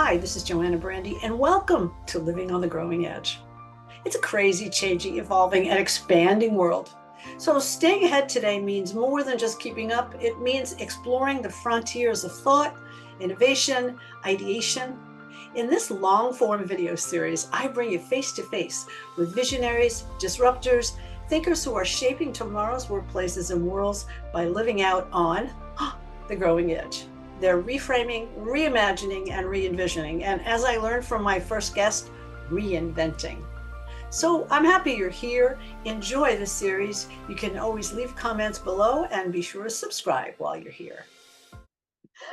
Hi, this is JoAnna Brandi, and welcome to Living on the Growing Edge. It's a crazy, changing, evolving, and expanding world. So, staying ahead today means more than just keeping up, it means exploring the frontiers of thought, innovation, ideation. In this long form video series, I bring you face to face with visionaries, disruptors, thinkers who are shaping tomorrow's workplaces and worlds by living out on the growing edge. They're reframing, reimagining, and re envisioning. And as I learned from my first guest, reinventing. So I'm happy you're here. Enjoy the series. You can always leave comments below and be sure to subscribe while you're here.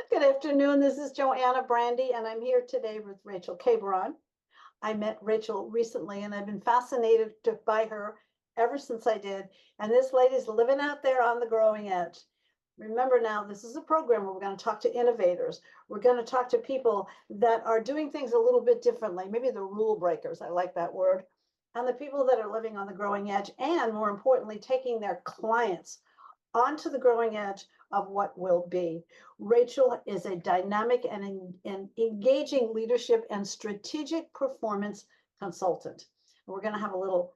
Good afternoon. This is JoAnna Brandi, and I'm here today with Rachel Kaberon. I met Rachel recently, and I've been fascinated by her ever since I did. And this lady's living out there on the growing edge. Remember now, this is a program where we're going to talk to innovators. We're going to talk to people that are doing things a little bit differently, maybe the rule breakers, I like that word, and the people that are living on the growing edge, and more importantly, taking their clients onto the growing edge of what will be. Rachel is a dynamic and engaging leadership and strategic performance consultant. We're going to have a little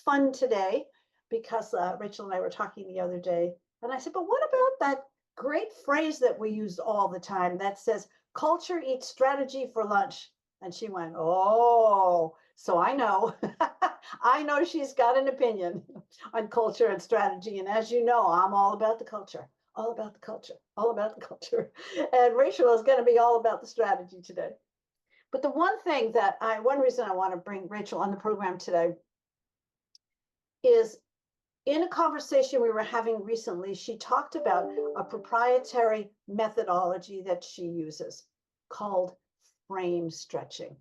fun today because Rachel and I were talking the other day. And I said, but what about that great phrase that we use all the time that says, culture eats strategy for lunch? And she went, oh, so I know. I know she's got an opinion on culture and strategy. And as you know, I'm all about the culture, all about the culture, all about the culture. And Rachel is going to be all about the strategy today. But the one reason I want to bring Rachel on the program today is in a conversation we were having recently, she talked about a proprietary methodology that she uses called frame stretching.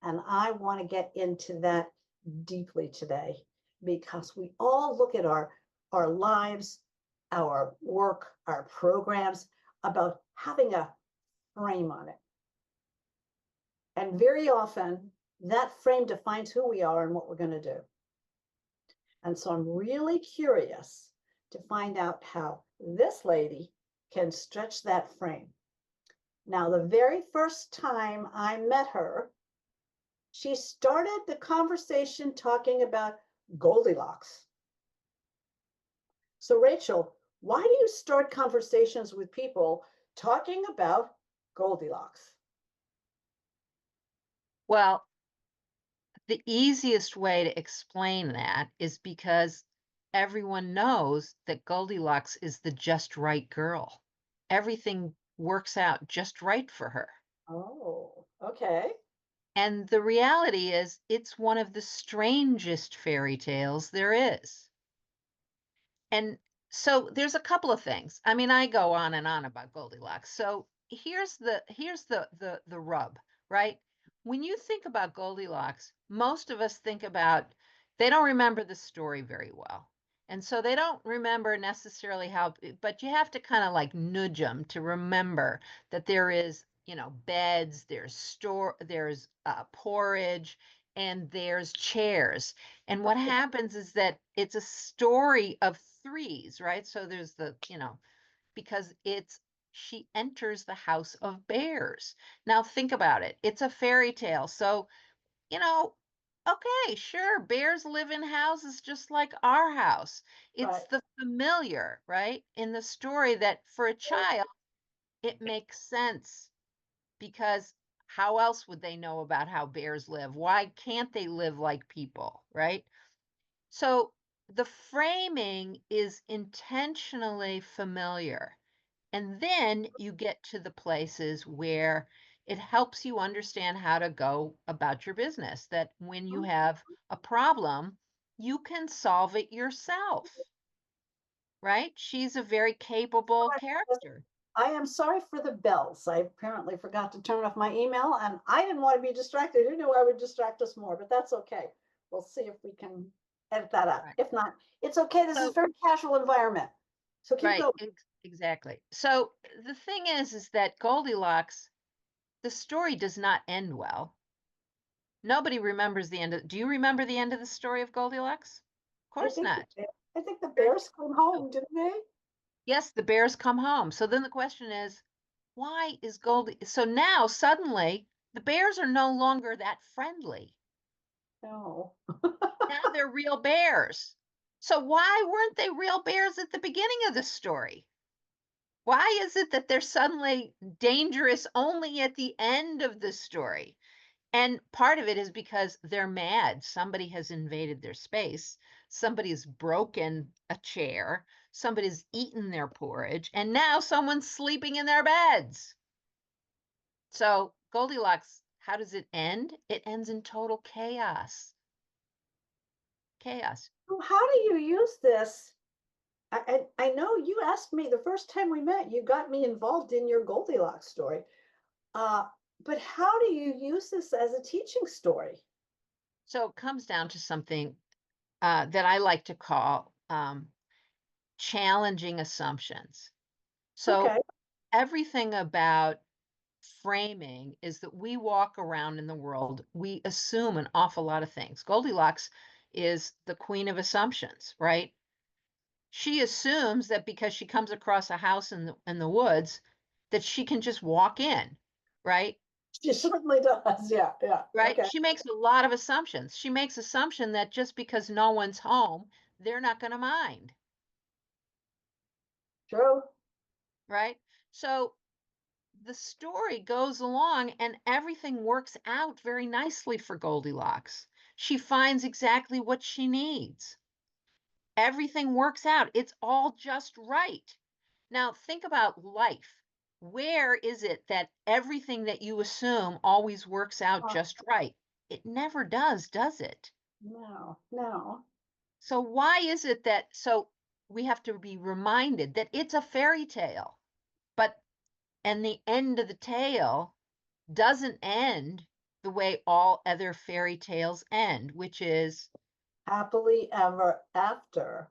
And I want to get into that deeply today because we all look at our lives, our work, our programs about having a frame on it. And very often that frame defines who we are and what we're going to do. And so I'm really curious to find out how this lady can stretch that frame. Now, the very first time I met her, she started the conversation talking about Goldilocks. So, Rachel, why do you start conversations with people talking about Goldilocks? Well, the easiest way to explain that is because everyone knows that Goldilocks is the just right girl. Everything works out just right for her. Oh, okay. And the reality is, it's one of the strangest fairy tales there is. And so there's a couple of things. I mean, I go on and on about Goldilocks. So here's the rub, right? When you think about Goldilocks, most of us think about they don't remember the story very well. And so they don't remember necessarily how, but you have to kind of like nudge them to remember that there is, beds, there's porridge, and there's chairs. And what happens is that it's a story of threes, right? So there's because she enters the house of bears. Now think about it. It's a fairy tale. So, you know, okay, sure, bears live in houses just like our house. It's Right. the familiar, right? In the story that for a child, it makes sense because how else would they know about how bears live? Why can't they live like people, right? So the framing is intentionally familiar. And then you get to the places where it helps you understand how to go about your business, that when you have a problem, you can solve it yourself, right? She's a very capable character. I am sorry for the bells. I apparently forgot to turn off my email and I didn't want to be distracted. Who knew I would distract us more, but that's okay. We'll see if we can edit that out. Right. If not, it's okay. This is a So, very casual environment. So keep right, going. exactly. So the thing is that Goldilocks, the story does not end well. Nobody remembers the end of, do you remember the end of the story of Goldilocks? Of I course think not. I think the Sure bears come you do. home, didn't they? Yes, the bears come home. So then the question is, why is Goldie? So now suddenly the bears are no longer that friendly. No. Now they're real bears. So why weren't they real bears at the beginning of the story? Why is it that they're suddenly dangerous only at the end of the story? And part of it is because they're mad. Somebody has invaded their space. Somebody's broken a chair. Somebody's eaten their porridge. And now someone's sleeping in their beds. So, Goldilocks, how does it end? It ends in total chaos. Chaos. Well, how do you use this? I know you asked me the first time we met, you got me involved in your Goldilocks story. Uh, but how do you use this as a teaching story? So, it comes down to something that I like to call challenging assumptions. So, Okay. everything about framing is that we walk around in the world, we assume an awful lot of things. Goldilocks is the queen of assumptions, right? She assumes that because she comes across a house in the woods, that she can just walk in, right? She certainly does. Yeah, yeah. Right? Okay. She makes a lot of assumptions. She makes assumption that just because no one's home, they're not going to mind, True. right? So the story goes along and everything works out very nicely for Goldilocks. She finds exactly what she needs. Everything works out. It's all just right. Now, think about life. Where is it that everything that you assume always works out Uh, just right? It never does it? no, no. So, why is it that so we have to be reminded that it's a fairy tale, but and the end of the tale doesn't end the way all other fairy tales end, which is, Happily ever after.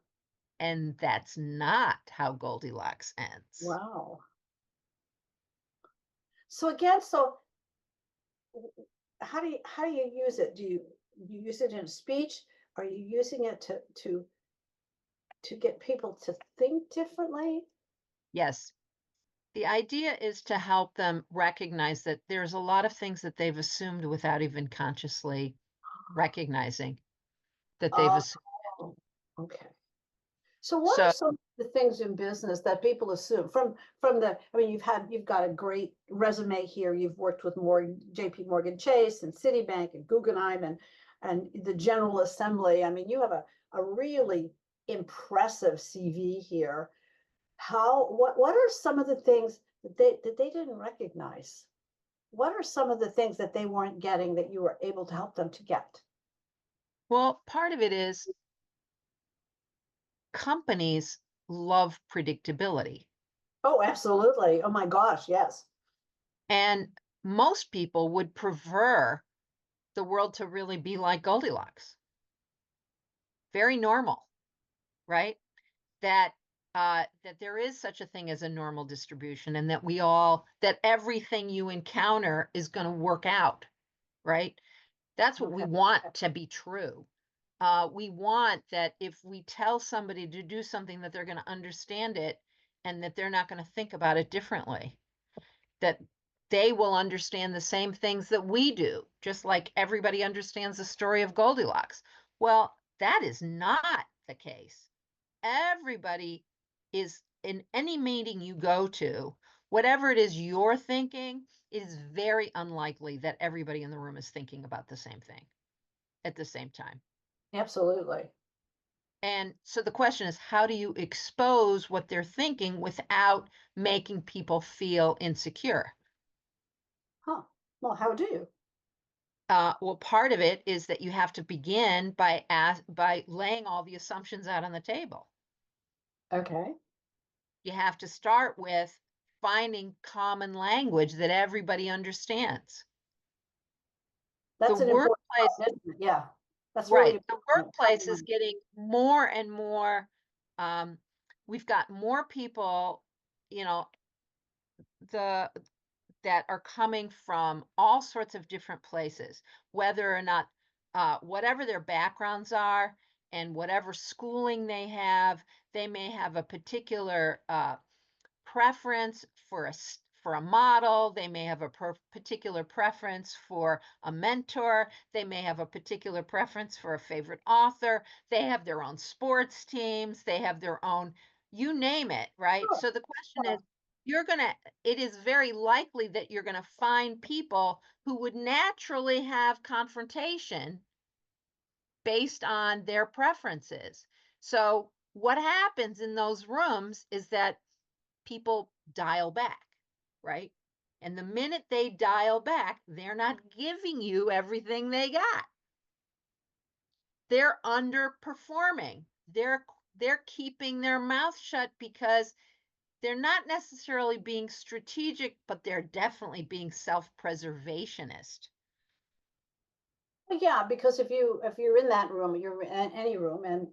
and that's not how Goldilocks ends. Wow. So again, so how do you use it? Do you use it in speech? Are you using it to get people to think differently? Yes, the idea is to help them recognize that there's a lot of things that they've assumed without even consciously recognizing that they've Oh, assumed. okay. So what are So, some of the things in business that people assume from the, I mean, you've got a great resume here. You've worked with JP Morgan Chase and Citibank and Guggenheim and the General Assembly. I mean, you have a really impressive CV here. What are some of the things that they didn't recognize? What are some of the things that they weren't getting that you were able to help them to get? well, part of it is companies love predictability. Oh, absolutely. Oh my gosh, yes. And most people would prefer the world to really be like Goldilocks. Very normal, right? That that there is such a thing as a normal distribution and that everything you encounter is going to work out, right? That's what we Okay. want to be true. We want that if we tell somebody to do something that they're going to understand it and that they're not going to think about it differently, that they will understand the same things that we do, just like everybody understands the story of Goldilocks. Well, that is not the case. Everybody is in any meeting you go to, whatever it is you're thinking, it is very unlikely that everybody in the room is thinking about the same thing at the same time. Absolutely. And so the question is, how do you expose what they're thinking without making people feel insecure? Huh. Well, how do you? Well, part of it is that you have to begin by laying all the assumptions out on the table. Okay. You have to start with finding common language that everybody understands. The That's an important workplace, part, isn't it? Yeah. That's really right? The important. workplace is getting more and more. Um, we've got more people, you know, the that are coming from all sorts of different places, whether or not, whatever their backgrounds are and whatever schooling they may have a particular preference for a model, they may have a particular preference for a mentor, they may have a particular preference for a favorite author, they have their own sports teams, they have their own, you name it, right? Sure. So the question is, it is very likely that you're going to find people who would naturally have confrontation based on their preferences. So what happens in those rooms is that people dial back, right? And the minute they dial back, they're not giving you everything they got. They're underperforming. They're keeping their mouth shut because they're not necessarily being strategic, but they're definitely being self-preservationist. Well, yeah, because if you're in that room, you're in any room, and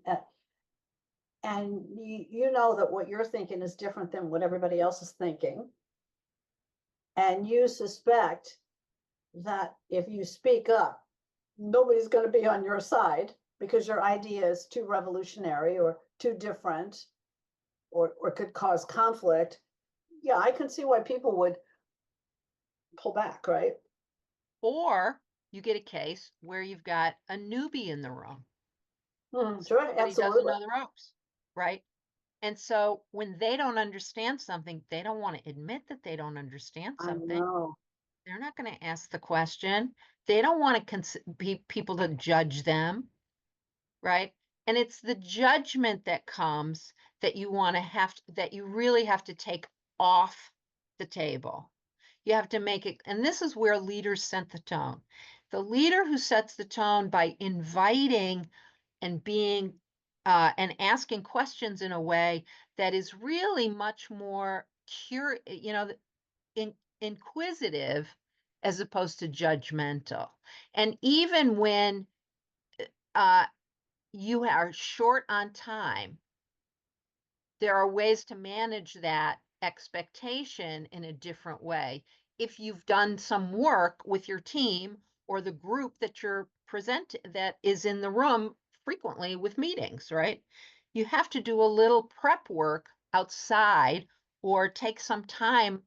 you know that what you're thinking is different than what everybody else is thinking, and you suspect that if you speak up, nobody's going to be on your side because your idea is too revolutionary or too different or could cause conflict. Yeah, I can see why people would pull back, right? Or you get a case where you've got a newbie in the room. Sure, Somebody doesn't absolutely. know the ropes, right? And so when they don't understand something, they don't want to admit that they don't understand I something. know. They're not going to ask the question. They don't want to people to judge them, right? And it's the judgment that comes that you want to that you really have to take off the table. You have to make it, and this is where leaders set the tone. The leader who sets the tone by inviting and being and asking questions in a way that is really much more inquisitive as opposed to judgmental. And even when uh, you are short on time, there are ways to manage that expectation in a different way. If you've done some work with your team or the group that you're that is in the room frequently with meetings, right? You have to do a little prep work outside or take some time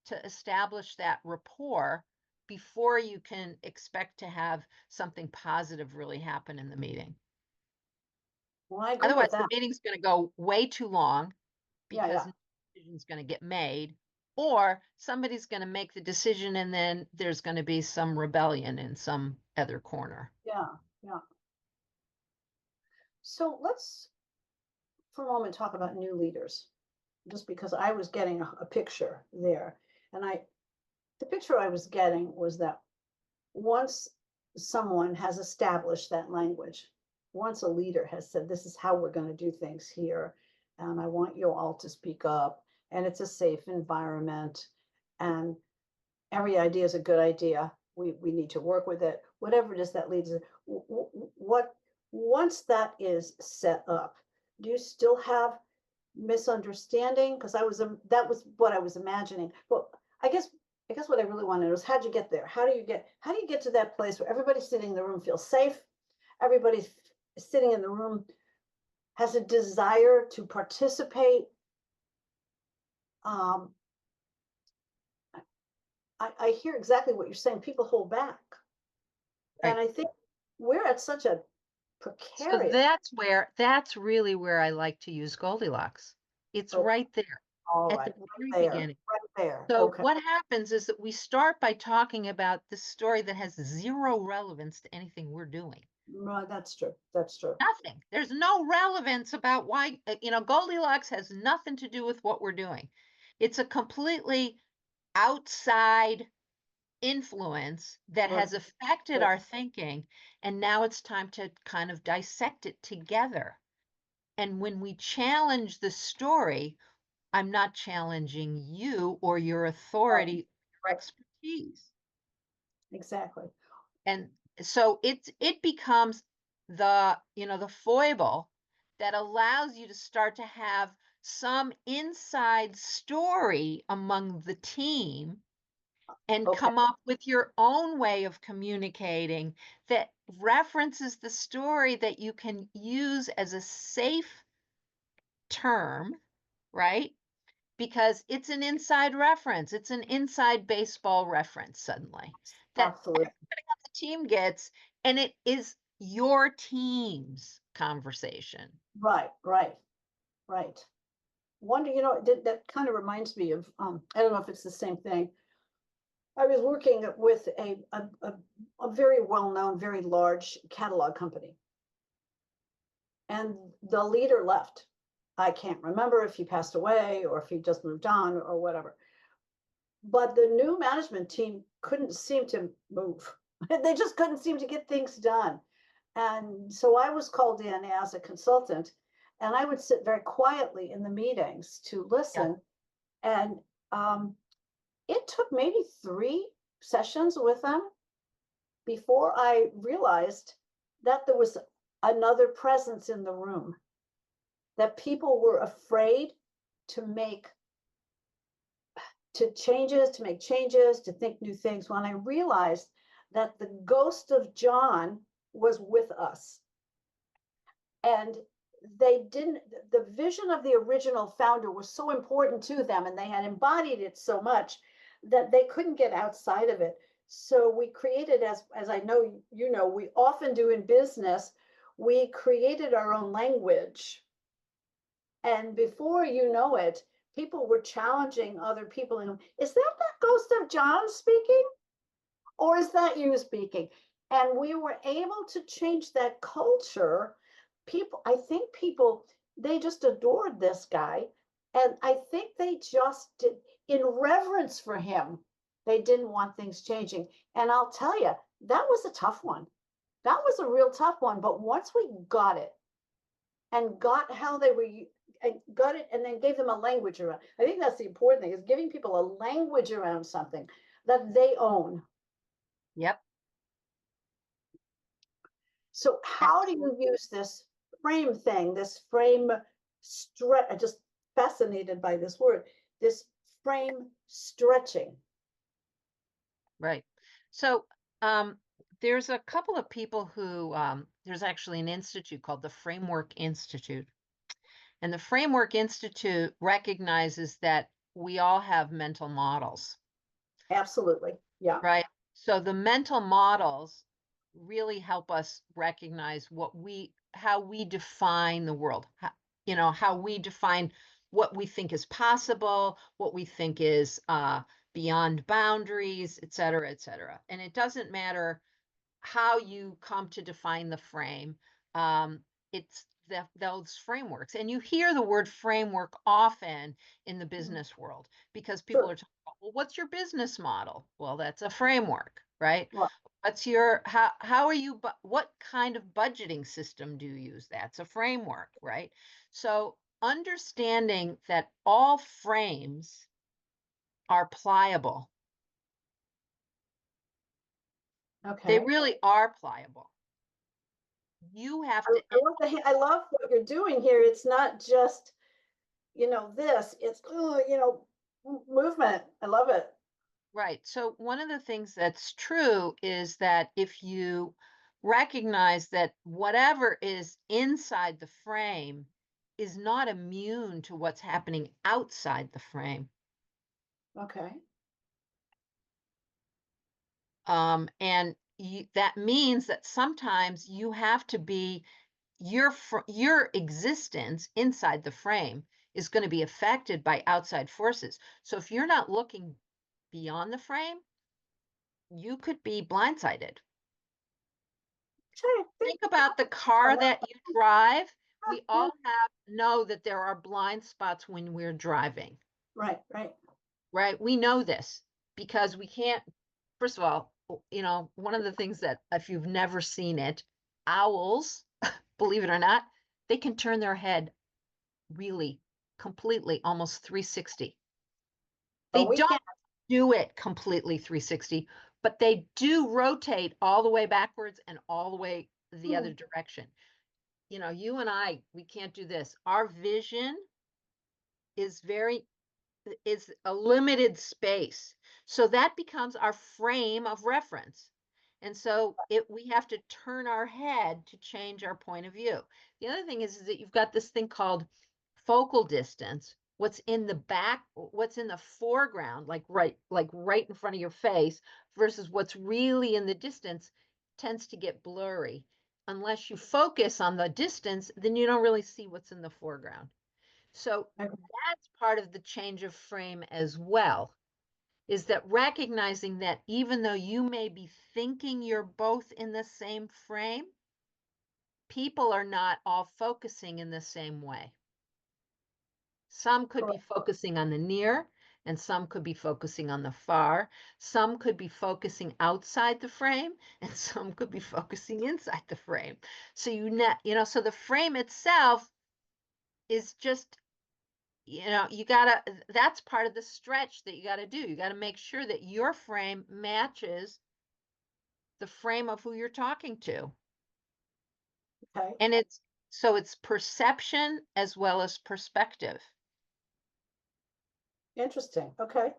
to establish that rapport before you can expect to have something positive really happen in the meeting. Well, I agree with Otherwise, the that. meeting's going to go way too long Yeah, because yeah, no decision's going to get made, or somebody's going to make the decision and then there's going to be some rebellion in some other corner. yeah, yeah. So let's for a moment talk about new leaders, just because I was getting a picture there. And the picture I was getting was that once someone has established that language, once a leader has said, this is how we're going to do things here, and I want you all to speak up, and it's a safe environment, and every idea is a good idea. We need to work with it, whatever it is that leads. What once that is set up, do you still have misunderstanding? Because that was what I was imagining. Well, I guess what I really wanted was how'd you get there? How do you get to that place where everybody sitting in the room feels safe? Everybody sitting in the room has a desire to participate. Um, I hear exactly what you're saying. People hold back. And Right. I think we're at such a So precarious. that's really where I like to use Goldilocks. It's Okay, right there all at the right, very there, beginning. right there. So Okay, what happens is that we start by talking about this story that has zero relevance to anything we're doing. no, that's true. That's true. Nothing. There's no relevance about why, Goldilocks has nothing to do with what we're doing. It's a completely outside influence that Right, has affected right. our thinking. And now it's time to kind of dissect it together. And when we challenge the story, I'm not challenging you or your Right, authority, your right. expertise. Exactly. And so it becomes the foible that allows you to start to have some inside story among the team and Okay. come up with your own way of communicating that references the story that you can use as a safe term, right? because it's an inside reference. It's an inside baseball reference suddenly that Absolutely. everybody on the team gets, and it is your team's conversation. Right, right, right. Wonder, that kind of reminds me of, I don't know if it's the same thing. I was working with a very well-known, very large catalog company, and the leader left. I can't remember if he passed away or if he just moved on or whatever. But the new management team couldn't seem to move. They just couldn't seem to get things done. And so I was called in as a consultant, and I would sit very quietly in the meetings to Yeah. listen. And it took maybe 3 sessions with them before I realized that there was another presence in the room, that people were afraid to make changes, to think new things. When I realized that the ghost of John was with us, and the vision of the original founder was so important to them, and they had embodied it so much that they couldn't get outside of it. So we created, as I know we often do in business, we created our own language. And before you know it, people were challenging other people. And is that ghost of John speaking? Or is that you speaking? And we were able to change that culture. I think people, they just adored this guy. And I think they just did, in reverence for him, they didn't want things changing. And I'll tell you, that was a tough one. That was a real tough one. But once we got it and got how they were, and got it, and then gave them a language around, I think that's the important thing, is giving people a language around something that they own. Yep. So how do you use this frame thing, this frame stretch? I'm just fascinated by this word, this frame stretching. Right. So there's a couple of people who, there's actually an institute called the Framework Institute. And the Framework Institute recognizes that we all have mental models, Absolutely. Yeah. right? So the mental models really help us recognize how we define the world, how we define what we think is possible, what we think is beyond boundaries, et cetera, et cetera. And it doesn't matter how you come to define the frame. It's those frameworks. And you hear the word framework often in the business world because people Sure. are talking about, well, what's your business model? Well, that's a framework, right? Well, What's how are you, what kind of budgeting system do you use? That's a framework, right? So understanding that all frames are pliable. They okay. really are pliable. You have to, I love what you're doing here. It's not just, this, it's, movement. I love it. right. So one of the things that's true is that if you recognize that whatever is inside the frame is not immune to what's happening outside the frame. Okay. And that means that sometimes you have to be your existence inside the frame is going to be affected by outside forces. So if you're not looking beyond the frame, you could be blindsided. Sure. Think about the car that you drive. We all know that there are blind spots when we're driving, Right, right. right? We know this because we can't, first of all, one of the things that if you've never seen it, owls, believe it or not, they can turn their head really completely almost 360. They But we don't can't. do it completely 360, but they do rotate all the way backwards and all the way the other direction. You and I, we can't do this. Our vision is is a limited space. So that becomes our frame of reference. And so we have to turn our head to change our point of view. The other thing is that you've got this thing called focal distance, what's in the back, what's in the foreground, like right in front of your face, versus what's really in the distance, tends to get blurry. Unless you focus on the distance, then you don't really see what's in the foreground. So Okay. that's part of the change of frame as well, is that recognizing that even though you may be thinking you're both in the same frame, people are not all focusing in the same way. Some could be Correct. focusing on the near, and some could be focusing on the far. Some could be focusing outside the frame, and some could be focusing inside the frame. So so the frame itself is just, that's part of the stretch that you gotta do. You gotta make sure that your frame matches the frame of who you're talking to. Okay. And it's perception as well as perspective. Interesting. Okay.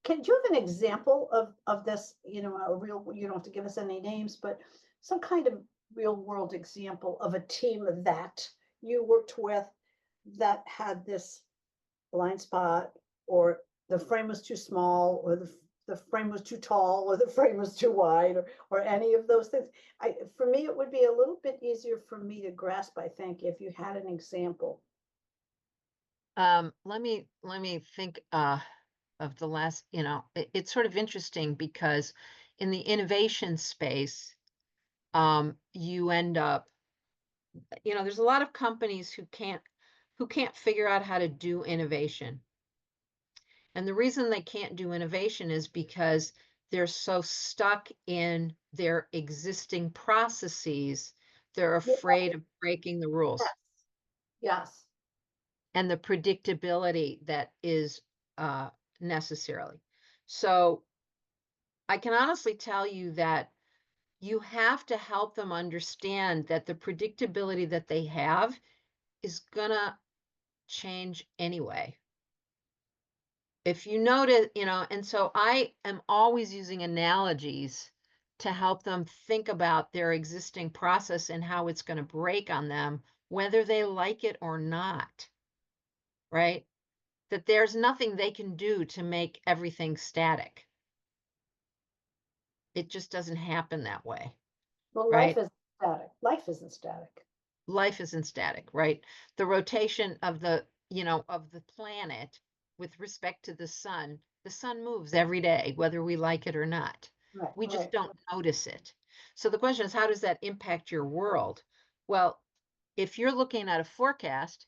Can you have an example of this, a real, you don't have to give us any names, but some kind of real world example of a team that you worked with that had this blind spot, or the frame was too small, or the frame was too tall, or the frame was too wide, or any of those things. For me, it would be a little bit easier for me to grasp, I think, if you had an example. Let me think of the last, it's sort of interesting because in the innovation space, you end up, there's a lot of companies who can't figure out how to do innovation. And the reason they can't do innovation is because they're so stuck in their existing processes, they're Yeah, afraid of breaking the rules yes, yes. and the predictability that is necessarily. So I can honestly tell you that you have to help them understand that the predictability that they have is gonna change anyway. If you notice, and so I am always using analogies to help them think about their existing process and how it's going to break on them, whether they like it or not, right? That there's nothing they can do to make everything static. It just doesn't happen that way, Well, life right? is static. Life isn't static. Life isn't static, right? The rotation of the planet with respect to the sun moves every day, whether we like it or not. Right, We just right. don't notice it. So the question is, how does that impact your world? Well, if you're looking at a forecast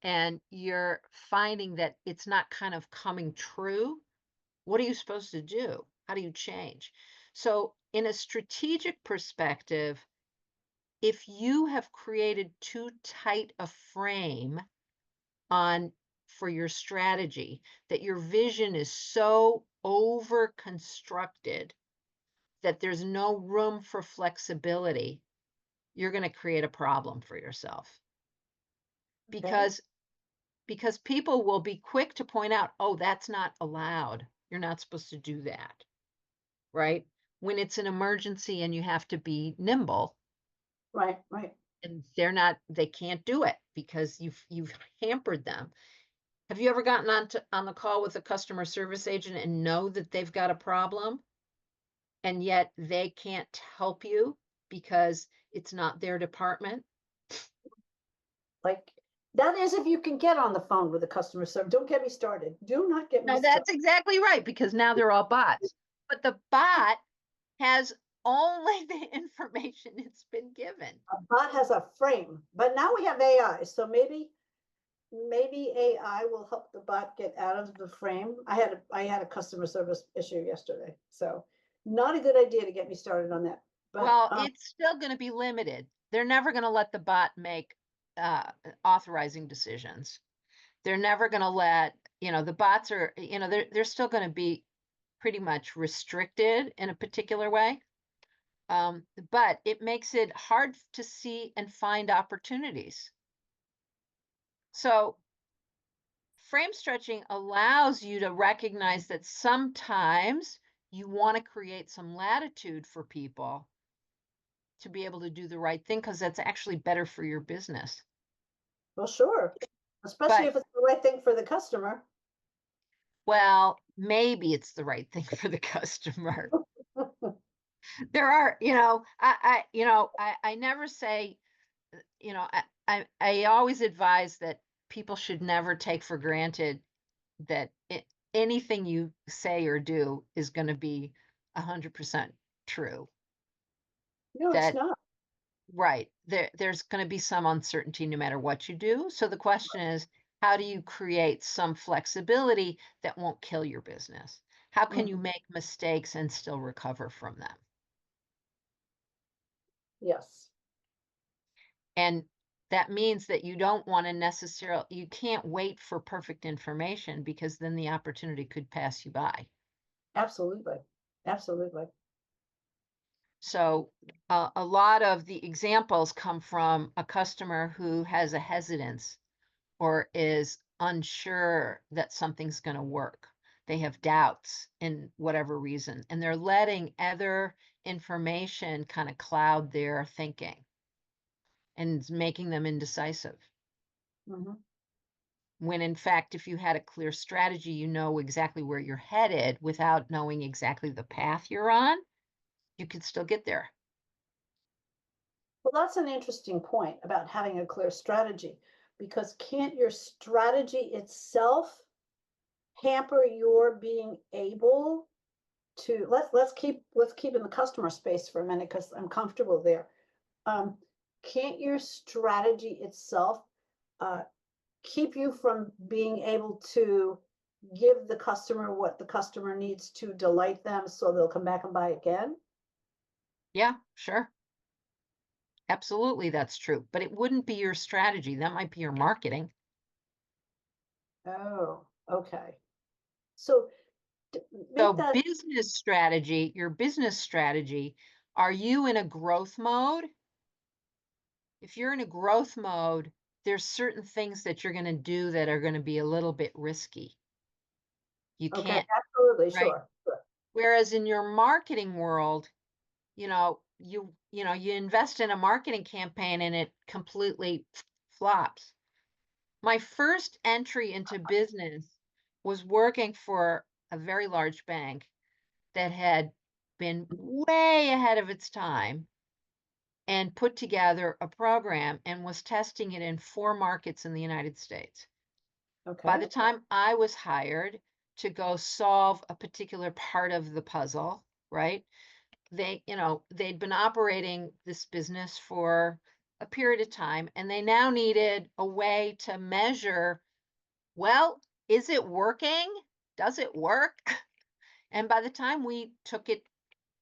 and you're finding that it's not kind of coming true, what are you supposed to do? How do you change? So, in a strategic perspective, if you have created too tight a frame on for your strategy, that your vision is so over constructed that there's no room for flexibility, you're going to create a problem for yourself, Okay. because people will be quick to point out, oh, that's not allowed, you're not supposed to do that, right? When it's an emergency and you have to be nimble, Right, right. and they can't do it because you've hampered them. Have you ever gotten on the call with a customer service agent and know that they've got a problem and yet they can't help you because it's not their department? Like, that is if you can get on the phone with a customer service. Don't get me started. Do not get me No, started. that's exactly right, because now they're all bots. But the bot has only the information it's been given. A bot has a frame, but now we have AI, so maybe AI will help the bot get out of the frame. I had a customer service issue yesterday, so not a good idea to get me started on that. But Well, it's still going to be limited. They're never going to let the bot make authorizing decisions. They're never going to the bots are, they're still going to be pretty much restricted in a particular way. But it makes it hard to see and find opportunities. So frame stretching allows you to recognize that sometimes you want to create some latitude for people to be able to do the right thing because that's actually better for your business. well, sure. especially But if it's the right thing for the customer. well, maybe it's the right thing for the customer. There are, I never say, I always advise that people should never take for granted that anything you say or do is going to be 100% true. No, it's That not. right there's going to be some uncertainty no matter what you do. So the question is, how do you create some flexibility that won't kill your business? How can you Mhm. make mistakes and still recover from them? Yes, And that means that you don't want to necessarily, you can't wait for perfect information because then the opportunity could pass you by. absolutely. Absolutely. So a lot of the examples come from a customer who has a hesitance or is unsure that something's going to work. They have doubts in whatever reason, and they're letting other information kind of cloud their thinking and it's making them indecisive. Mhm. When in fact, if you had a clear strategy, you know exactly where you're headed without knowing exactly the path you're on, you could still get there. Well, that's an interesting point about having a clear strategy, because can't your strategy itself hamper your being able to let's keep in the customer space for a minute because I'm comfortable there. Um, can't your strategy itself uh, keep you from being able to give the customer what the customer needs to delight them so they'll come back and buy again? Yeah, sure. Absolutely, that's true. But it wouldn't be your strategy. That might be your marketing. Oh, okay. So make So, that your business strategy, are you in a growth mode? If you're in a growth mode, there's certain things that you're going to do that are going to be a little bit risky. You okay, can't, absolutely, right? sure, sure. Whereas in your marketing world, you invest in a marketing campaign and it completely flops. My first entry into business was working for a very large bank that had been way ahead of its time and put together a program and was testing it in 4 markets in the United States. By Okay, the time I was hired to go solve a particular part of the puzzle, right? They'd been operating this business for a period of time and they now needed a way to measure, well, is it working? Does it work? And by the time we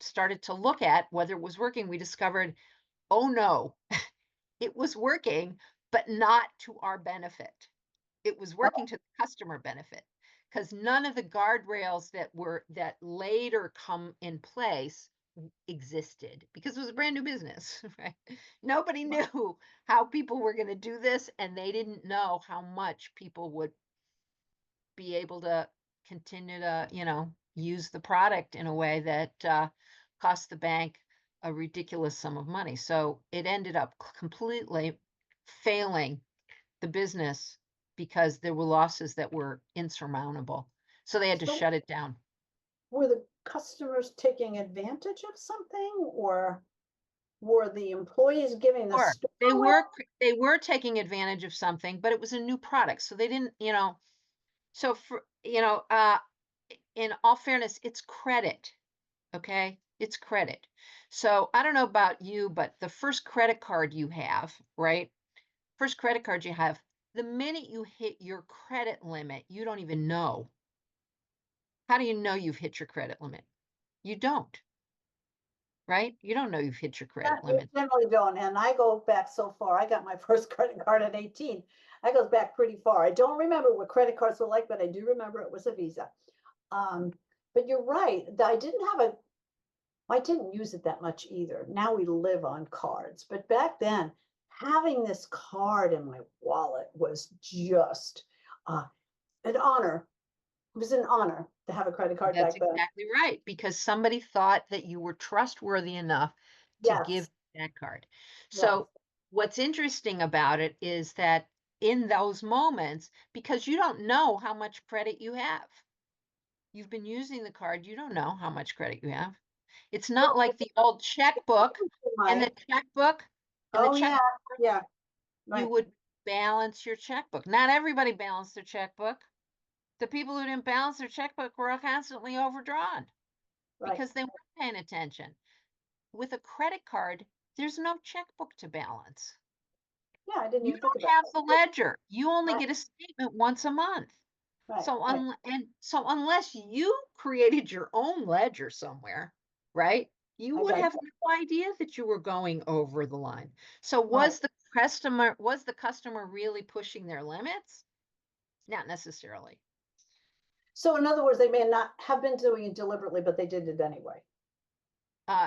started to look at whether it was working, we discovered, oh no, it was working, but not to our benefit. It was working oh, to the customer benefit because none of the guardrails that later come in place existed because it was a brand new business, right? Nobody knew how people were going to do this, and they didn't know how much people would be able to continue to, use the product in a way that cost the bank a ridiculous sum of money. So it ended up completely failing the business because there were losses that were insurmountable. So they had to so shut it down. were the customers taking advantage of something, or were the employees giving the Sure. store They away? were they were taking advantage of something, but it was a new product. So they didn't, so for, in all fairness, it's credit. Okay? It's credit. So I don't know about you, but the first credit card you have, right? First credit card you have, the minute you hit your credit limit, you don't even know. How do you know you've hit your credit limit? You don't, right? You don't know you've hit your Yeah, credit you limit. generally don't. And I go back so far. I got my first credit card at 18. I goes back pretty far. I don't remember what credit cards were like, but I do remember it was a Visa. Um, but you're right. I didn't use it that much either. Now we live on cards. But back then, having this card in my wallet was just uh, an honor. It was an honor to have a credit card That's back then. exactly right, because somebody thought that you were trustworthy enough to Yes, give that card. yes. So what's interesting about it is that in those moments because you don't know how much credit you have. You've been using the card, you don't know how much credit you have. It's not Well, like the old checkbook and the right. checkbook and the Oh, check yeah. Yeah. you Right. would balance your checkbook. Not everybody balanced their checkbook. The people who didn't balance their checkbook were constantly overdrawn Right. because they weren't paying attention. With a credit card, there's no checkbook to balance. Yeah. I didn't You even think don't about have that. the ledger. You only Right. get a statement once a month. Right. So Right. unless you created your own ledger somewhere, right? You I would got have that. no idea that you were going over the line. So Right. was the customer really pushing their limits? Not necessarily. So, in other words, they may not have been doing it deliberately, but they did it anyway.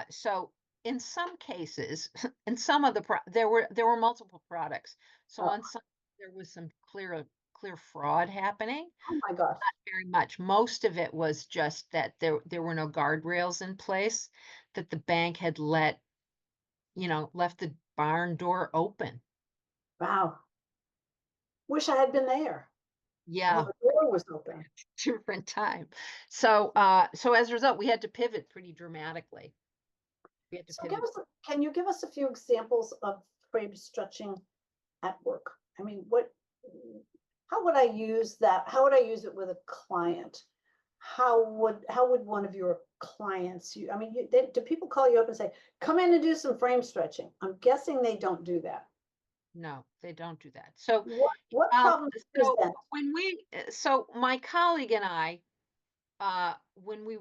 So in some cases, in some of there were multiple products. So Oh, on some there was some clear fraud happening. oh my gosh. Very much. Most of it was just that there were no guardrails in place, that the bank had left the barn door open. Wow. Wish I had been there while Yeah, the door was open. different time. So as a result, we had to pivot pretty dramatically. We had to So, give pivot. us, can you give us a few examples of frame stretching at work? I mean, how would I use that? How would I use it with a client? How would one of your clients, I mean, do people call you up and say, come in and do some frame stretching? I'm guessing they don't do that. No, they don't do that. So What Um, problems so present? so my colleague and I, when we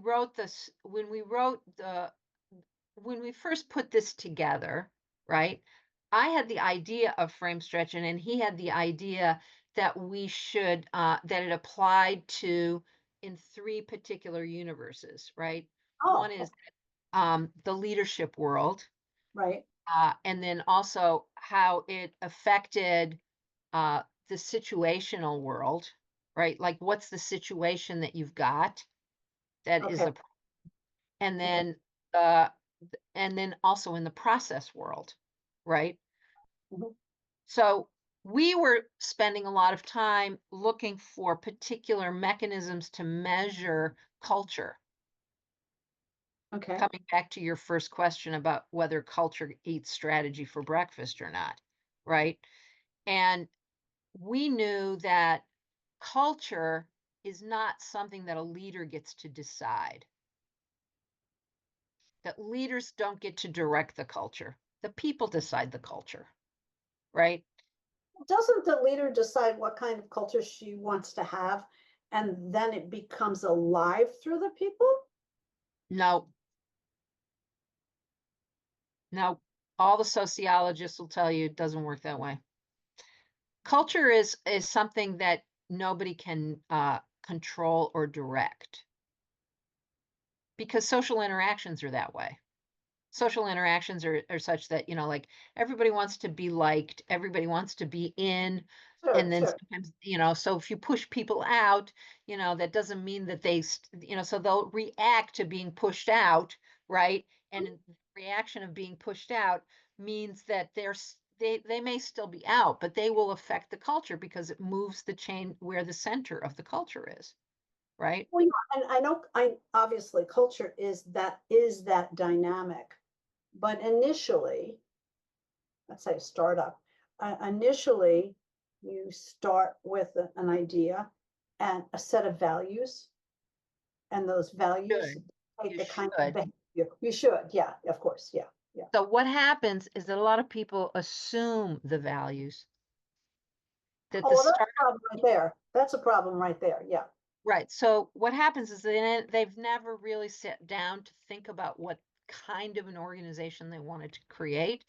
first put this together, right? I had the idea of frame stretching, and he had the idea that that it applied to in three particular universes, right? One Oh, is the leadership world, right. and then also how it affected the situational world, right? Like, what's the situation that you've got that is Okay. a, and Okay. then, uh, and then also in the process world, right? Mhm. So we were spending a lot of time looking for particular mechanisms to measure culture. Okay. Coming back to your first question about whether culture eats strategy for breakfast or not, right? And we knew that culture is not something that a leader gets to decide, that leaders don't get to direct the culture. The people decide the culture, right? Doesn't the leader decide what kind of culture she wants to have, and then it becomes alive through the people? No, no. All the sociologists will tell you it doesn't work that way. Culture is something that nobody can control or direct because social interactions are that way. Social interactions are such that, like, everybody wants to be liked, everybody wants to be in, Sure, and then sure. sometimes, so if you push people out, that doesn't mean that so they'll react to being pushed out, right? And the reaction of being pushed out means that they may still be out, but they will affect the culture because it moves the chain where the center of the culture is, right? Well, yeah, and I know, I obviously culture is that dynamic, but initially, let's say a startup, initially you start with an idea and a set of values, and those values Should. take You the kind of should. behavior you should. Yeah, of course. Yeah, yeah. So what happens is that a lot of people assume the values that Oh, the well, that's start a problem right there. That's a problem right there. Yeah. right. So what happens is they've never really sat down to think about what kind of an organization they wanted to create,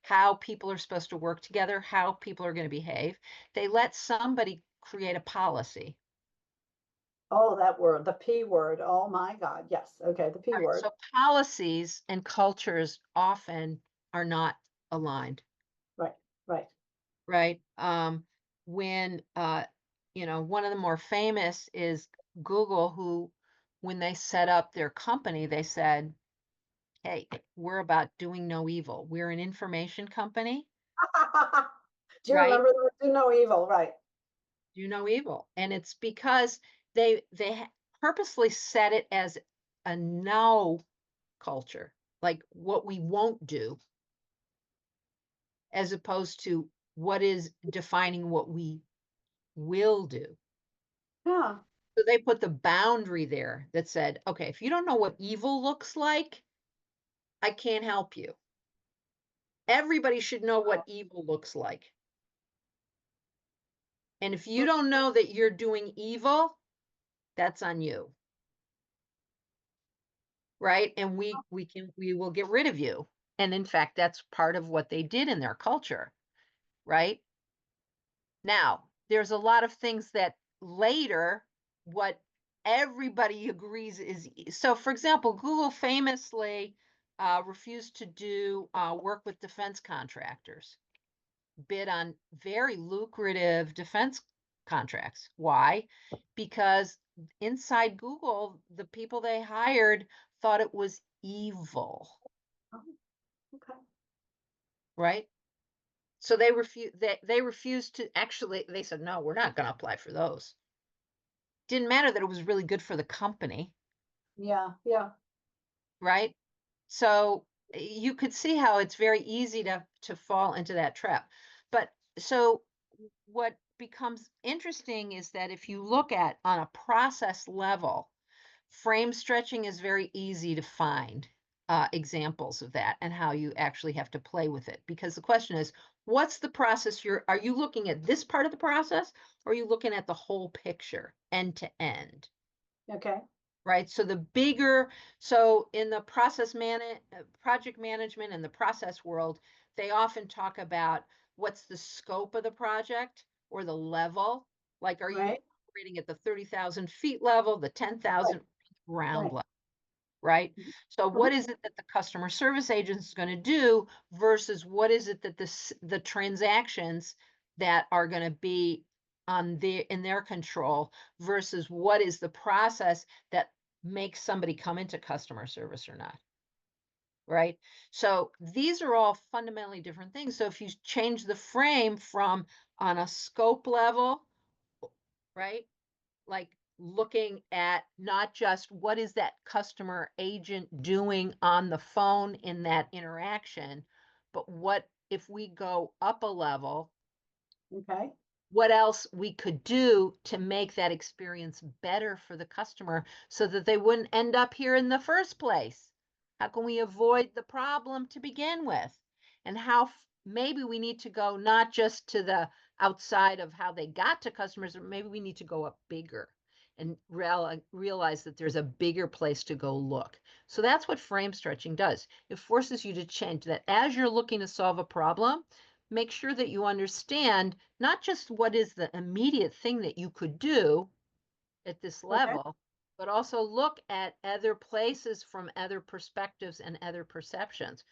how people are supposed to work together, how people are going to behave. They let somebody create a policy. Oh, that word, the P word. Oh my God. Yes. Okay, the P All right. word. So policies and cultures often are not aligned. Right, right. Right? When one of the more famous is Google, who, when they set up their company, they said, "Hey, we're about doing no evil. We're an information company." Do you right? remember the do no evil? Right. Do no evil. And it's because they purposely set it as a no culture, like what we won't do, as opposed to what is defining what we will do. Yeah. So they put the boundary there that said, okay, if you don't know what evil looks like, I can't help you. Everybody should know what evil looks like. And if you don't know that you're doing evil, that's on you. Right? And we will get rid of you. And in fact, that's part of what they did in their culture, right? Now, there's a lot of things that later, what everybody agrees is so. For example, Google famously refused to do work with defense contractors, bid on very lucrative defense contracts. Why? Because inside Google, the people they hired thought it was evil, Oh, okay. right? So they refused to actually, they said, no, we're not going to apply for those. Didn't matter that it was really good for the company, Yeah. Yeah. right? So you could see how it's very easy to fall into that trap. But so what becomes interesting is that if you look at on a process level, frame stretching is very easy to find examples of that and how you actually have to play with it. Because the question is, what's the process are you looking at this part of the process, or are you looking at the whole picture end to end? Okay. Right? So the bigger, so in the project management and the process world, they often talk about what's the scope of the project or the level. Like, are you Right. operating at the 30,000 feet level, the Right. 10,000 ground Right. level? Right? So Mhm. what is it that the customer service agent is going to do versus what is it that the transactions that are going to be in their control versus what is the process that makes somebody come into customer service or not, right? So these are all fundamentally different things. So if you change the frame from on a scope level, right? Like looking at not just what is that customer agent doing on the phone in that interaction, but what if we go up a level, Okay. what else we could do to make that experience better for the customer so that they wouldn't end up here in the first place? How can we avoid the problem to begin with? And how maybe we need to go not just to the outside of how they got to customers, or maybe we need to go up bigger and realize that there's a bigger place to go look. So that's what frame stretching does. It forces you to change that as you're looking to solve a problem, make sure that you understand not just what is the immediate thing that you could do at this Okay. level, but also look at other places from other perspectives and other perceptions.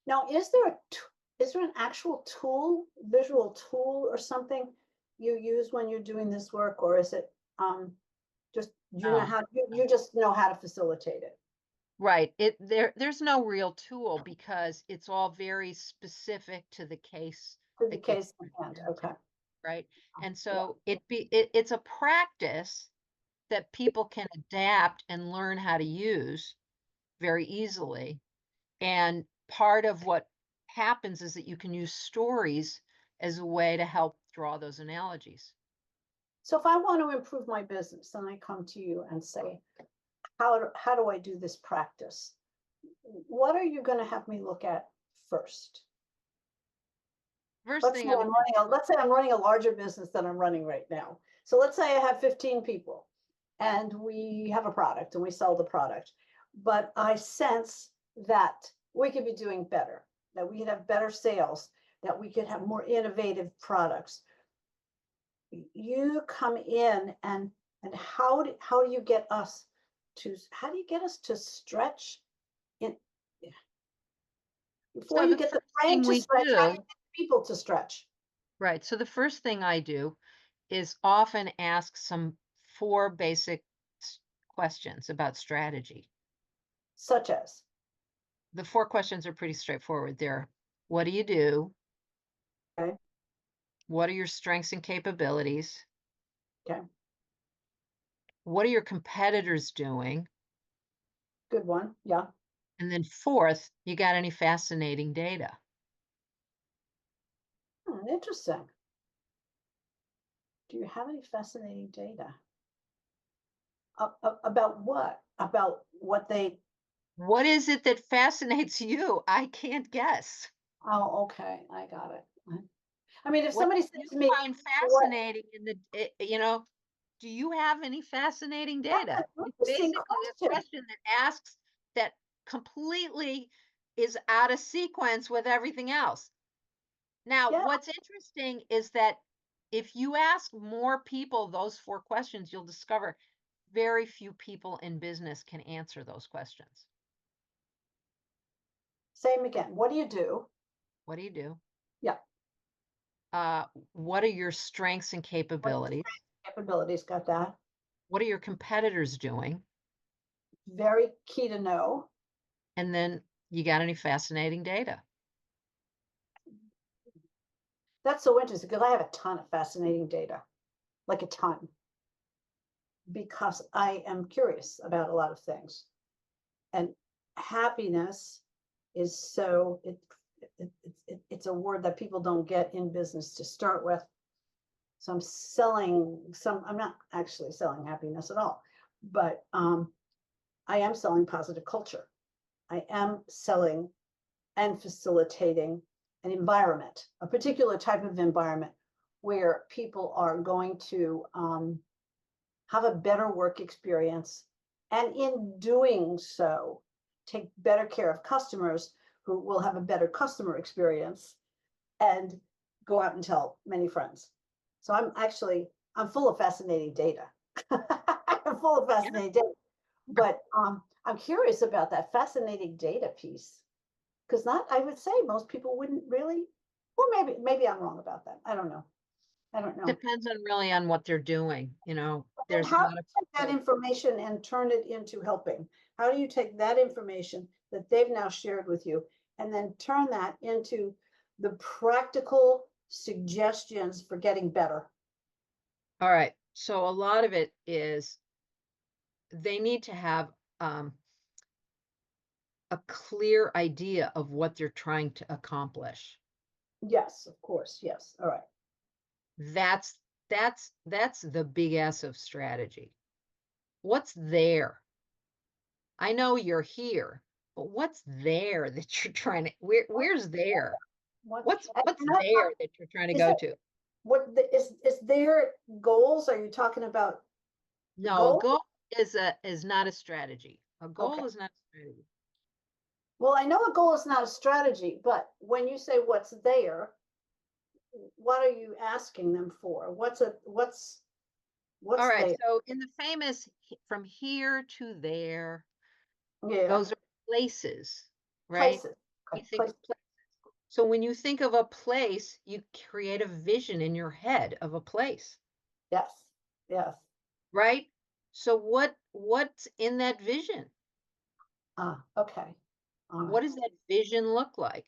Now, is there an actual tool, visual tool, or something you use when you're doing this work, or is it just you know Oh, how you just know how to facilitate it right. There's no real tool because it's all very specific to the case to the that gets case in hand? presented, Okay. right? And Yeah. so it's a practice that people can adapt and learn how to use very easily. And part of what happens is that you can use stories as a way to help draw those analogies. So if I want to improve my business and I come to you and say, how do I do this practice? What are you going to have me look at first? First thing I'm going to do, Let's say I'm running a larger business than I'm running right now. So let's say I have 15 people and we have a product and we sell the product, but I sense that we could be doing better, that we could have better sales, that we could have more innovative products. You come in and how do you get us how do you get us to stretch in before so you the get the first frame thing to we stretch, how do you do, get people to stretch? right? So the first thing I do is often ask some four basic questions about strategy. Such as The four questions are pretty straightforward. They're what do you do? Okay. What are your strengths and capabilities? Okay. What are your competitors doing? Good one. Yeah. And then fourth, you got any fascinating data? Interesting. Do you have any fascinating data? About what? About what they. What is it that fascinates you? I can't guess. Oh, okay. I got it. I mean, if What somebody do said you to me, find what fascinating in do you have any fascinating that's data? an It's interesting basically a question. question that completely is out of sequence with everything else. Now, Yeah. what's interesting is that if you ask more people those four questions, you'll discover very few people in business can answer those questions. Same again. What do you do? What do you do? Yeah. What are your strengths and What capabilities? capabilities got that? What are your competitors doing? Very key to know. And then you got any fascinating data? That's so interesting because I have a ton of fascinating data, like a ton, because I am curious about a lot of things. And happiness is so it's a word that people don't get in business to start with. So I'm not actually selling happiness at all, but I am selling positive culture. I am selling and facilitating an environment, a particular type of environment where people are going to have a better work experience. And in doing so, take better care of customers who will have a better customer experience and go out and tell many friends. So I'm full of fascinating data. I'm full of Yeah. fascinating data. But I'm curious about that fascinating data piece because not I would say most people wouldn't really, or maybe I'm wrong about that. I don't know. I don't know. Depends on really on what they're doing. And There's a how do lot of you take that people. information and turn it into helping? How do you take that information that they've now shared with you and then turn that into the practical suggestions for getting better? All right. So a lot of it is they need to have a clear idea of what they're trying to accomplish. Yes, of course. Yes. All right. That's that's the big S of strategy. What's there? I know you're here, but what's there that you're trying to where's there? What What's and there that you're trying to is go it to? is there goals? Are you talking about No, a goals? goal is not a strategy. A Okay. goal is not a strategy. Well, I know a goal is not a strategy, but when you say what's there, what are you asking them for? All what's right. there? So in the famous from here to there, Yeah, those are places, right? places. We Okay, think places. of places. So when you think of a place, you create a vision in your head of a place, Yes, yes. right? So what's in that vision? Okay. All What right. does that vision look like?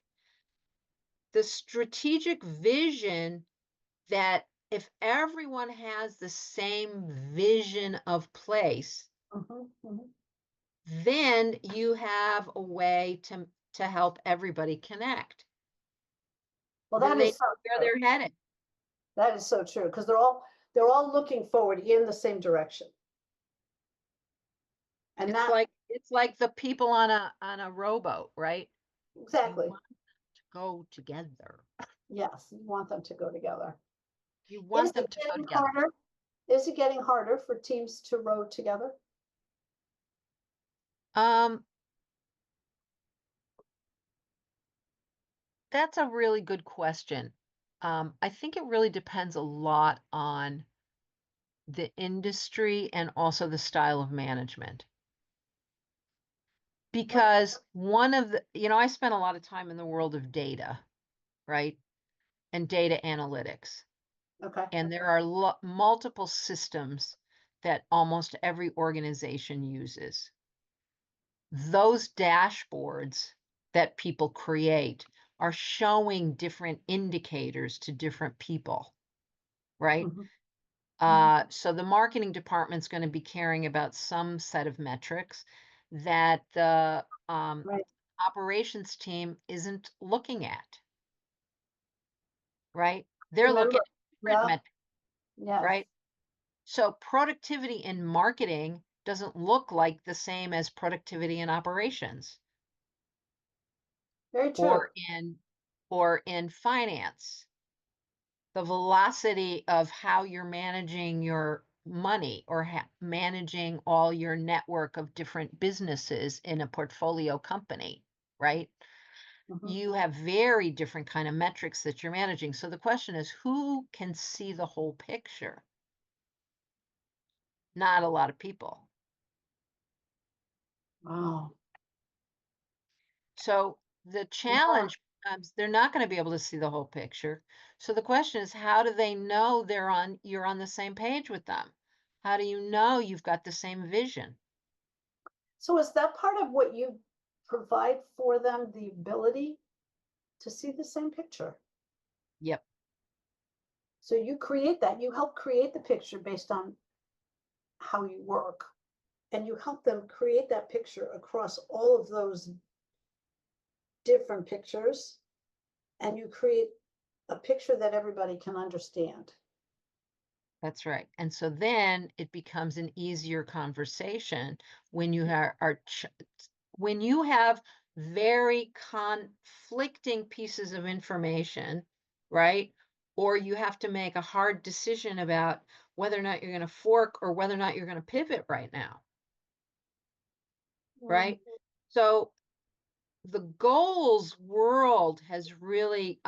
The strategic vision that if everyone has the same vision of place, Mhm. then you have a way to help everybody connect. Well, Then that they is so know where true. they're headed. That is so true because they're all looking forward in the same direction, and not It's like the people on a rowboat, right? You exactly. want to go together. Yes, you want them to go together. You Is want them it to go getting together. harder? Is it getting harder for teams to row together? Um, that's a really good question. I think it really depends a lot on the industry and also the style of management. What? Because I spent a lot of time in the world of data, right? And data analytics. Okay. And there are multiple systems that almost every organization uses. Those dashboards that people create are showing different indicators to different people, right? So the marketing department's going to be caring about some set of metrics that the Right. operations team isn't looking at, right? They're Remember? looking at different Yeah. metrics, Yes. right? So productivity in marketing doesn't look like the same as productivity in operations Very true. or in finance. The velocity of how you're managing your money or managing all your network of different businesses in a portfolio company, right? Mhm. You have very different kind of metrics that you're managing. So the question is, who can see the whole picture? Not a lot of people. Wow. So the challenge becomes they're not going to be able to see the whole picture. So the question is, how do they know you're on the same page with them? How do you know you've got the same vision? So is that part of what you provide for them, the ability to see the same picture? Yep, So you create that, you help create the picture based on how you work, and you help them create that picture across all of those different pictures, and you create a picture that everybody can understand. that's right. And so then it becomes an easier conversation when you when you have very conflicting pieces of information, right? Or you have to make a hard decision about whether or not you're going to fork or whether or not you're going to pivot right now, Mm. right? So the goals world has really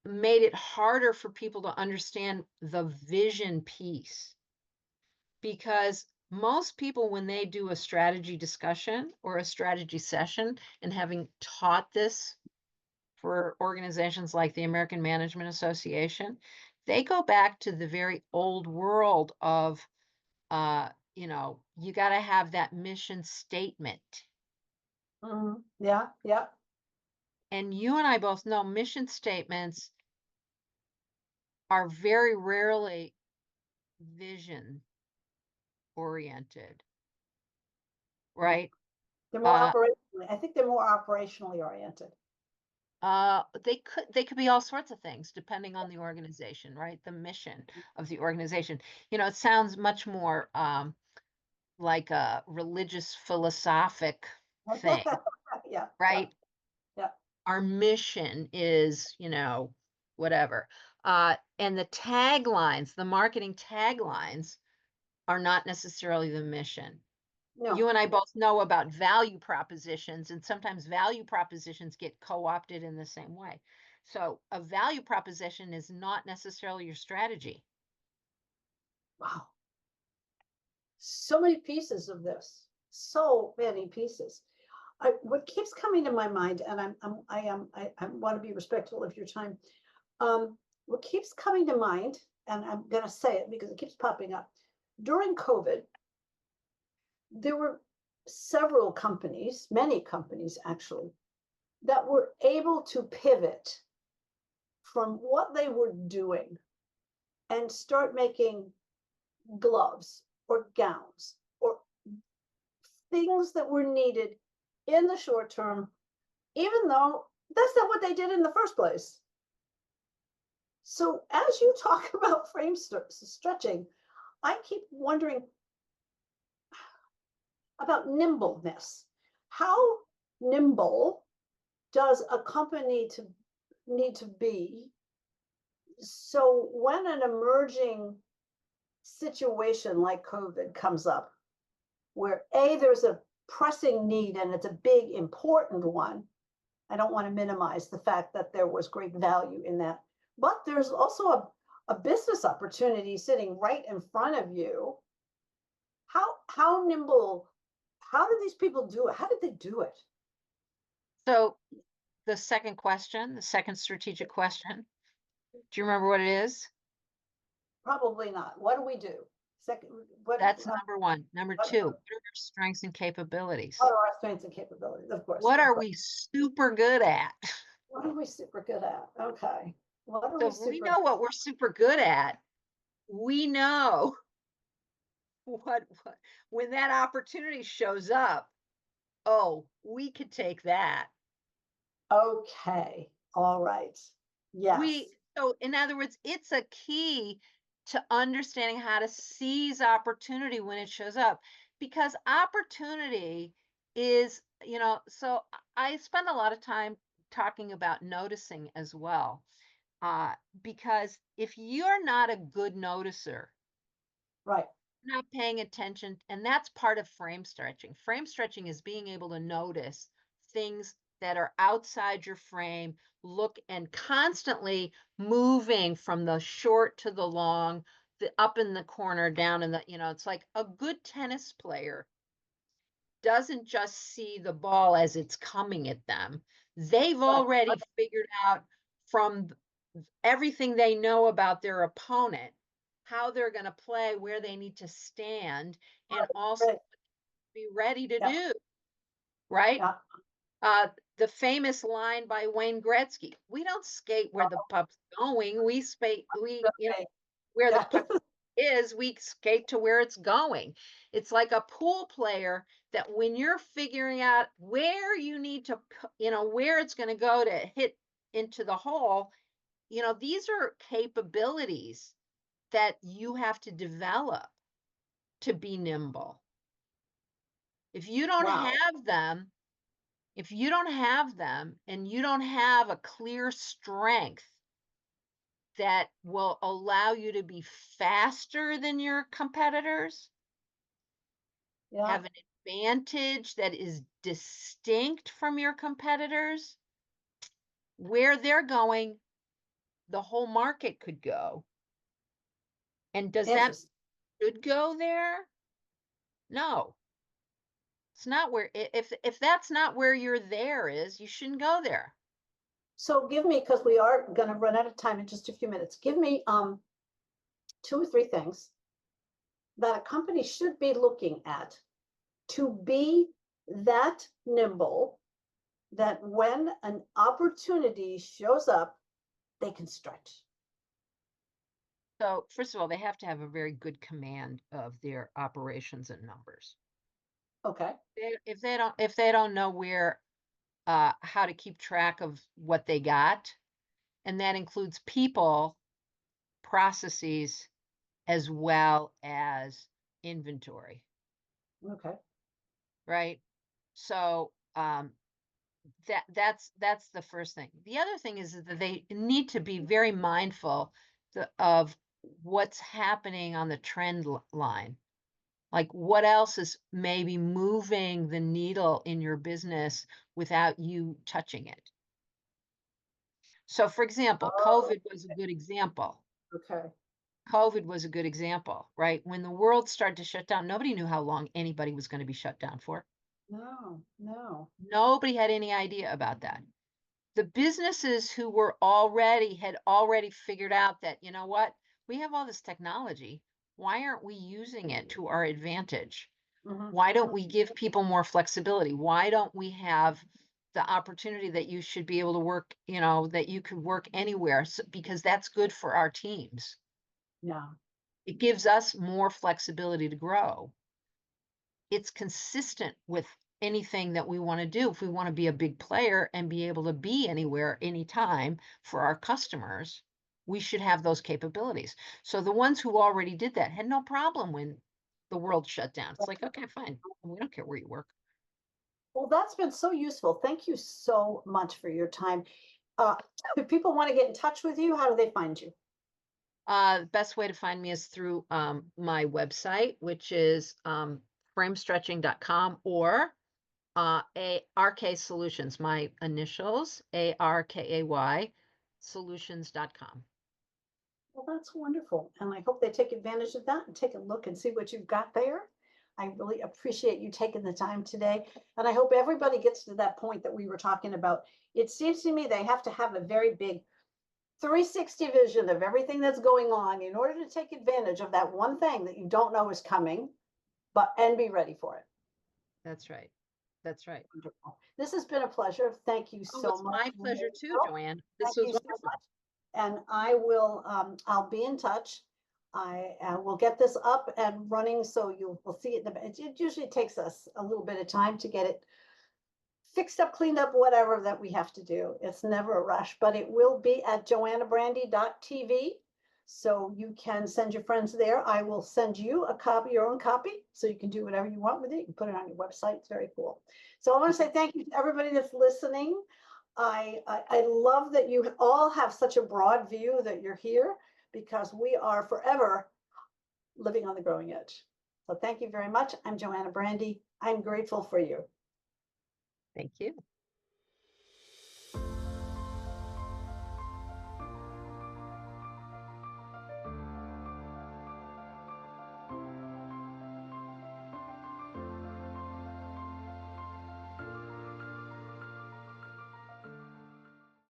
made it harder for people to understand the vision piece because most people, when they do a strategy discussion or a strategy session, and having taught this for organizations like the American Management Association, they go back to the very old world of, you got to have that mission statement. Yeah, yeah. And you and I both know mission statements are very rarely vision oriented, Mm. right? They're more Uh, operationally, I think they're more operationally oriented. they could be all sorts of things depending on the organization, right? The mission of the organization. It sounds much more like a religious philosophic thing, Yeah, yeah, right? yeah. Our mission is, whatever. And the taglines, the marketing taglines are not necessarily the mission. You No. and I both know about value propositions, and sometimes value propositions get co-opted in the same way. So a value proposition is not necessarily your strategy. Wow. So many pieces of this. So many pieces. What keeps coming to my mind, and I want to be respectful of your time. What keeps coming to mind, and I'm going to say it because it keeps popping up. During COVID, there were several companies, many companies actually, that were able to pivot from what they were doing and start making gloves or gowns or things that were needed in the short term, even though that's not what they did in the first place. So, as you talk about frame stretching, I keep wondering about nimbleness. How nimble does a company to need to be so when an emerging situation like COVID comes up, where there's a pressing need and it's a big important one, I don't want to minimize the fact that there was great value in that, but there's also a business opportunity sitting right in front of you. How nimble, how did these people do it? How did they do it? So the second question, the second strategic question, do you remember what it is? Probably not. What do we do? Second, what? That's number one. Number What, two, what are our strengths and what capabilities? are our strengths and capabilities? Of course, What of are course. we super good at? What are we super good at? Okay. What are So we if we super? know what we're super good at, we know what when that opportunity shows up, oh, we could take that. Okay. All right. Yes. So in other words, it's a key to understanding how to seize opportunity when it shows up, because opportunity is, so I spend a lot of time talking about noticing as well. Because if you're not a good noticer, Right. not paying attention, and that's part of frame stretching. Frame stretching is being able to notice things that are outside your frame, look and constantly moving from the short to the long, the up in the corner, down in the, it's like a good tennis player doesn't just see the ball as it's coming at them. They've Right. already figured out from everything they know about their opponent how they're going to play, where they need to stand, and also Right. be ready to Yeah. do, right? Yeah. The famous line by Wayne Gretzky: "We don't skate where the puck's going. Okay. Where the Yeah. puck is, we skate to where it's going." It's like a pool player that when you're figuring out where you need to, where it's going to go to hit into the hole, these are capabilities that you have to develop to be nimble. If you don't Wow. have them, if you don't have them and you don't have a clear strength that will allow you to be faster than your competitors, Yeah. have an advantage that is distinct from your competitors, where they're going, the whole market could go. And does that Interesting. should go there? No. It's not where, if that's not where your there is, you shouldn't go there. So give me, because we are going to run out of time in just a few minutes. Give me two or three things that a company should be looking at to be that nimble that when an opportunity shows up, they can stretch. So first of all, they have to have a very good command of their operations and numbers. Okay. If they don't know where how to keep track of what they got, and that includes people, processes, as well as inventory, Okay. right? So that's the first thing. The other thing is that they need to be very mindful of what's happening on the trend line. Like what else is maybe moving the needle in your business without you touching it. So for example, Oh, COVID was a good example. okay. COVID was a good example, right? When the world started to shut down, nobody knew how long anybody was going to be shut down for. No, no. Nobody had any idea about that. The businesses who had already figured out that, you know what, we have all this technology. Why aren't we using it to our advantage? Mhm. Why don't we give people more flexibility? Why don't we have the opportunity that you should be able to work, that you could work anywhere, because that's good for our teams. Yeah. It gives us more flexibility to grow. It's consistent with anything that we want to do. If we want to be a big player and be able to be anywhere, anytime for our customers, we should have those capabilities. So the ones who already did that had no problem when the world shut down. It's like, okay, fine. We don't care where you work. Well, that's been so useful. Thank you so much for your time. Uh, if people want to get in touch with you, how do they find you? The best way to find me is through my website, which is framestretching.com, or ARK Solutions, my initials, ARKAY, solutions.com. Well, that's wonderful. And I hope they take advantage of that and take a look and see what you've got there. I really appreciate you taking the time today. And I hope everybody gets to that point that we were talking about. It seems to me they have to have a very big 360 vision of everything that's going on in order to take advantage of that one thing that you don't know is coming, and be ready for it. That's right. That's right. Wonderful. This has been a pleasure. Thank you Oh, so it's much. my pleasure too, JoAnna. This Thank was you so wonderful. much. And I will, I'll be in touch. I will get this up and running so you will see it. It usually takes us a little bit of time to get it fixed up, cleaned up, whatever that we have to do. It's never a rush, but it will be at JoAnnaBrandi.tv. So you can send your friends there. I will send you a copy, your own copy, so you can do whatever you want with it. You can put it on your website. It's very cool. So I want to say thank you to everybody that's listening. I love that you all have such a broad view that you're here, because we are forever living on the growing edge. So thank you very much. I'm JoAnna Brandi. I'm grateful for you. Thank you.